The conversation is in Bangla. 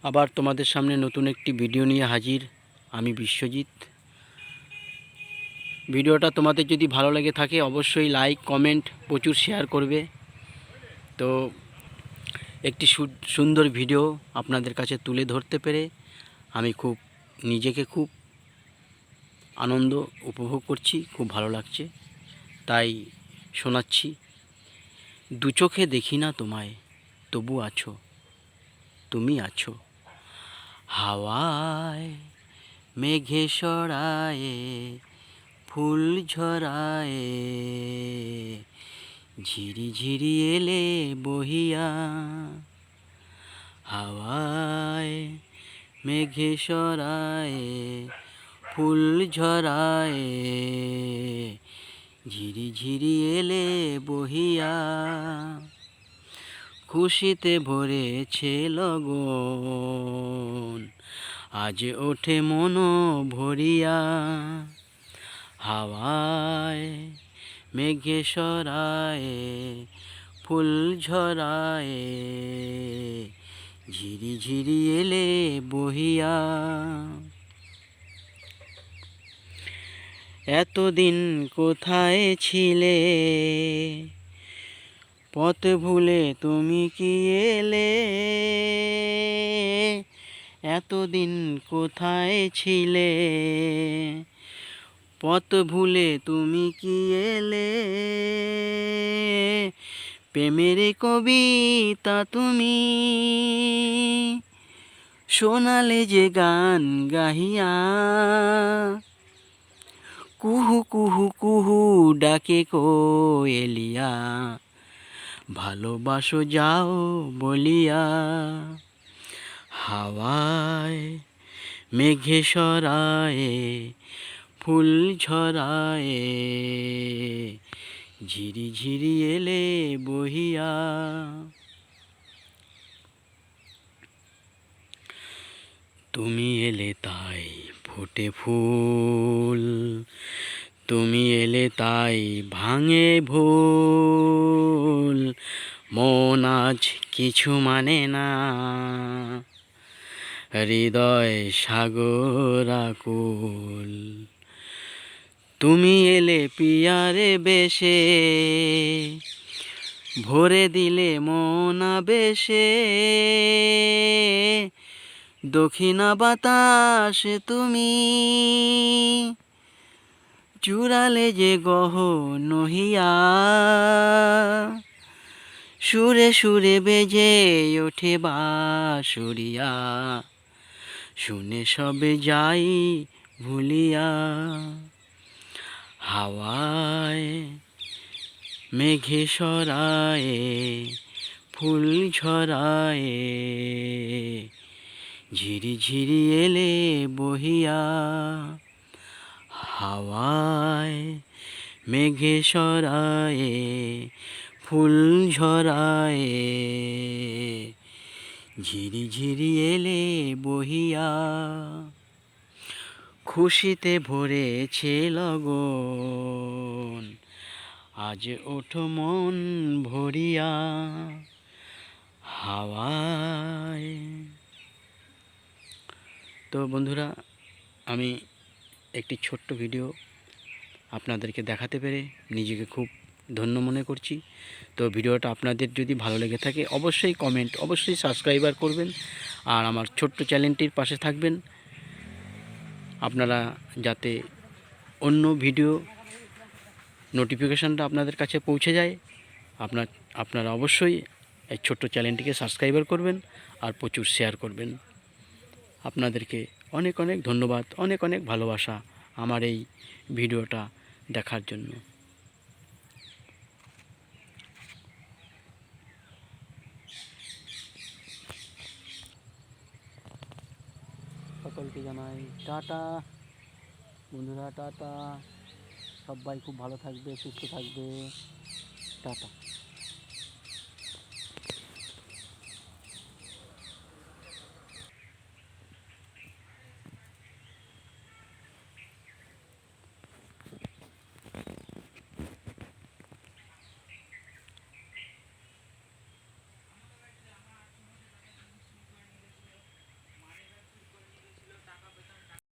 আবার তোমাদের সামনে নতুন একটি ভিডিও নিয়ে হাজির আমি বিশ্বজিৎ। ভিডিওটা তোমাদের যদি ভালো লেগে থাকে অবশ্যই লাইক কমেন্ট প্রচুর শেয়ার করবে। তো একটি সুন্দর ভিডিও আপনাদের কাছে তুলে ধরতে পেরে আমি নিজেকে খুব আনন্দ উপভোগ করছি, খুব ভালো লাগছে, তাই শোনাচ্ছি। দু চোখে দেখি না তোমায়, তবু আছো, তুমি আছো। হাওয়ায় মেঘে সরায়ে ফুল ঝরায়ে, ঝিরি ঝিরি এলে বহিয়া। হাওয়ায় মেঘে সরায়ে ফুল ঝরায়ে, ঝিরি ঝিরি এলে বহিয়া। খুশিতে ভরেছে লগন, আজ ওঠে মন ভরিয়া। হাওয়ায় মেঘে সরায়ে ফুল ঝরায়ে, ঝিরি ঝিরি এলে বহিয়া। এতদিন কোথায় ছিলে, পথ ভুলে তুমি কি এলে? এতদিন কোথায় ছিলে, পথ ভুলে তুমি কি এলে? প্রেমের কবিতা তুমি শোনালে যে গান গাহিয়া। কুহু কুহু কুহু ডাকে কোয়েলিয়া, ভালোবাসো যাও বলিয়া। হাওয়ায় মেঘে সরায়ে ফুল ঝরায়ে, ঝিরি ঝিরি এলে বহিয়া। তুমি এলে তাই ফোটে ফুল, তুমি এলে তাই ভাঙে ভুল। মন আজ কিছু মানে না, হৃদয় সাগর আকুল। তুমি এলে পিয়ারে বেশে, ভরে দিলে মন আবেশে। দক্ষিণা বাতাস তুমি চূড়ালে যে গহন হিয়া। সুরে সুরে বেজে ওঠে বাঁশুরিয়া, শুনে সবে যাই ভুলিয়া। হাওয়ায় মেঘে সরায়ে ফুল ঝরায়ে, ঝিরি ঝিরি এলে বহিয়া। হাওয়ায় মেঘে সরায়ে ফুল ঝরায়ে, ঝিরি ঝিরি এলে বহিয়া। খুশিতে ভরেছে লগন, আজ ওঠো মন ভরিয়া। হাওয়ায়। তো বন্ধুরা, আমি একটি ছোট্ট ভিডিও আপনাদেরকে দেখাতে পেরে নিজেকে খুব ধন্য মনে করছি। তো ভিডিওটা আপনাদের যদি ভালো লেগে থাকে অবশ্যই কমেন্ট, অবশ্যই সাবস্ক্রাইবার করবেন, আর আমার ছোট্ট চ্যানেলটির পাশে থাকবেন, আপনারা যাতে অন্য ভিডিও নোটিফিকেশানটা আপনাদের কাছে পৌঁছে যায়। আপনারা অবশ্যই এই ছোট্ট চ্যানেলটিকে সাবস্ক্রাইবার করবেন আর প্রচুর শেয়ার করবেন। আপনাদেরকে অনেক অনেক ধন্যবাদ, অনেক অনেক ভালোবাসা আমার এই ভিডিওটা দেখার জন্য। সকলকে জানাই টাটা বন্ধুরা, টাটা। সবাই খুব ভালো থাকবে, সুস্থ থাকবে, টাটা।